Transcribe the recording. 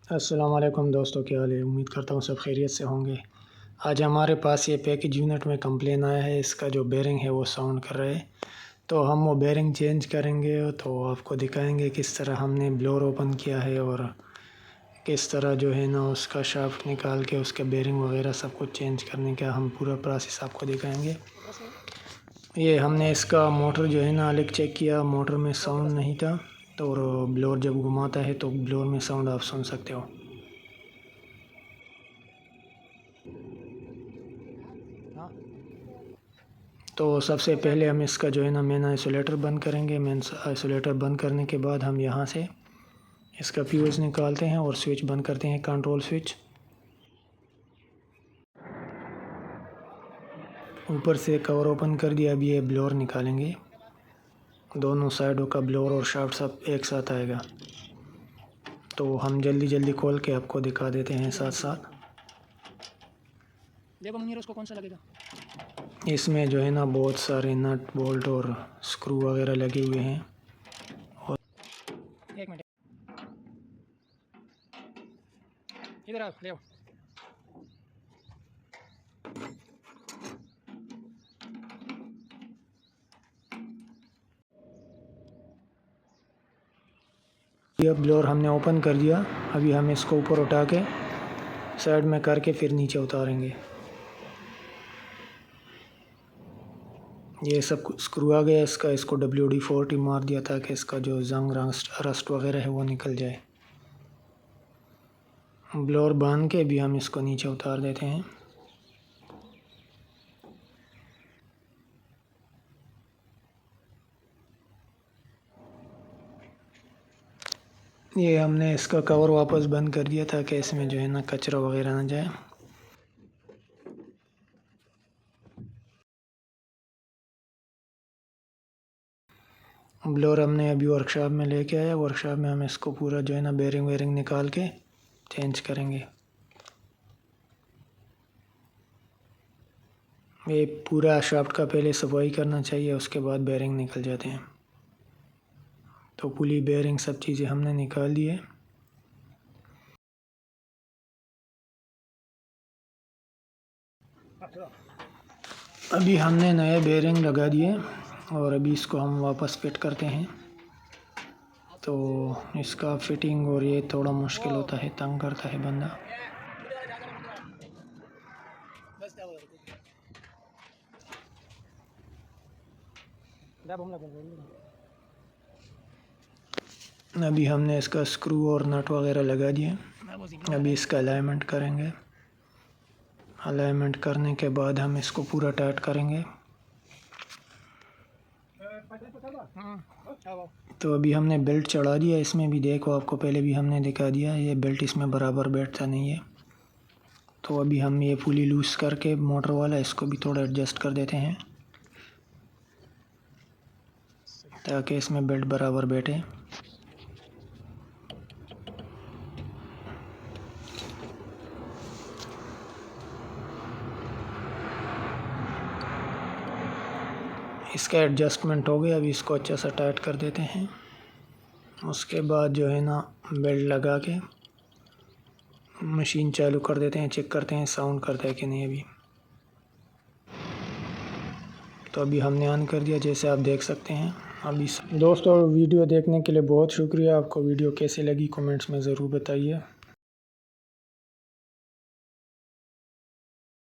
अस्सलाम वालेकुम दोस्तों, क्या हाल है। उम्मीद करता हूँ सब खैरियत से होंगे। आज हमारे पास ये पैकेज यूनिट में कंप्लेन आया है, इसका जो बेरिंग है वो साउंड कर रहा है। तो हम वो बेरिंग चेंज करेंगे, तो आपको दिखाएंगे किस तरह हमने ब्लोर ओपन किया है और किस तरह जो है ना उसका शाफ्ट निकाल के उसका बेरिंग वगैरह सब कुछ चेंज करने का हम पूरा प्रोसेस आपको दिखाएंगे। ये हमने इसका मोटर जो है ना अलग चेक किया, मोटर में साउंड नहीं था। तो और ब्लोर जब घुमाता है तो ब्लोर में साउंड आप सुन सकते हो। तो सबसे पहले हम इसका जो है ना मेन आइसोलेटर बंद करेंगे। मेन आइसोलेटर बंद करने के बाद हम यहाँ से इसका फ्यूज़ निकालते हैं और स्विच बंद करते हैं, कंट्रोल स्विच। ऊपर से कवर ओपन कर दिया। अभी ये ब्लोर निकालेंगे, दोनों साइडों का ब्लोर और शाफ्ट सब एक साथ आएगा। तो हम जल्दी जल्दी खोल के आपको दिखा देते हैं साथ साथ। देखो मुनीर, उसको कौन सा लगेगा। इसमें जो है ना बहुत सारे नट बोल्ट और स्क्रू वगैरह लगे हुए हैं। और एक मिनट इधर आओ, ले आओ। ये ब्लोर हमने ओपन कर दिया। अभी हम इसको ऊपर उठा के साइड में करके फिर नीचे उतारेंगे। ये सब स्क्रू आ गया इसका, इसको WD-40 मार दिया ताकि इसका जो जंग रस्ट वगैरह है वो निकल जाए। ब्लोर बांध के भी हम इसको नीचे उतार देते हैं। ये हमने इसका कवर वापस बंद कर दिया ताकि इसमें जो है ना कचरा वगैरह ना जाए। ब्लोर हमने अभी वर्कशॉप में लेके आया। वर्कशॉप में हम इसको पूरा जो है ना बेरिंग वेरिंग निकाल के चेंज करेंगे। ये पूरा शाफ्ट का पहले सफाई करना चाहिए, उसके बाद बेरिंग निकल जाते हैं। तो पुली बेरिंग सब चीज़ें हमने निकाल दी है। अभी हमने नए बेरिंग लगा दिए और अभी इसको हम वापस फिट करते हैं। तो इसका फिटिंग और ये थोड़ा मुश्किल होता है, तंग करता है बंदा। अभी हमने इसका स्क्रू और नट वगैरह लगा दिए। अभी इसका अलाइनमेंट करेंगे। अलाइनमेंट करने के बाद हम इसको पूरा टाइट करेंगे। तो अभी हमने बेल्ट चढ़ा दिया। इसमें भी देखो, आपको पहले भी हमने दिखा दिया, ये बेल्ट इसमें बराबर बैठता नहीं है। तो अभी हम ये पुली लूज़ करके मोटर वाला इसको भी थोड़ा एडजस्ट कर देते हैं ताकि इसमें बेल्ट बराबर बैठे। इसका एडजस्टमेंट हो गया। अभी इसको अच्छा सा टाइट कर देते हैं। उसके बाद जो है ना बेल्ट लगा के मशीन चालू कर देते हैं, चेक करते हैं साउंड करता है कि नहीं। अभी तो अभी हमने ऑन कर दिया, जैसे आप देख सकते हैं। अभी दोस्तों, वीडियो देखने के लिए बहुत शुक्रिया। आपको वीडियो कैसे लगी कमेंट्स में ज़रूर बताइए।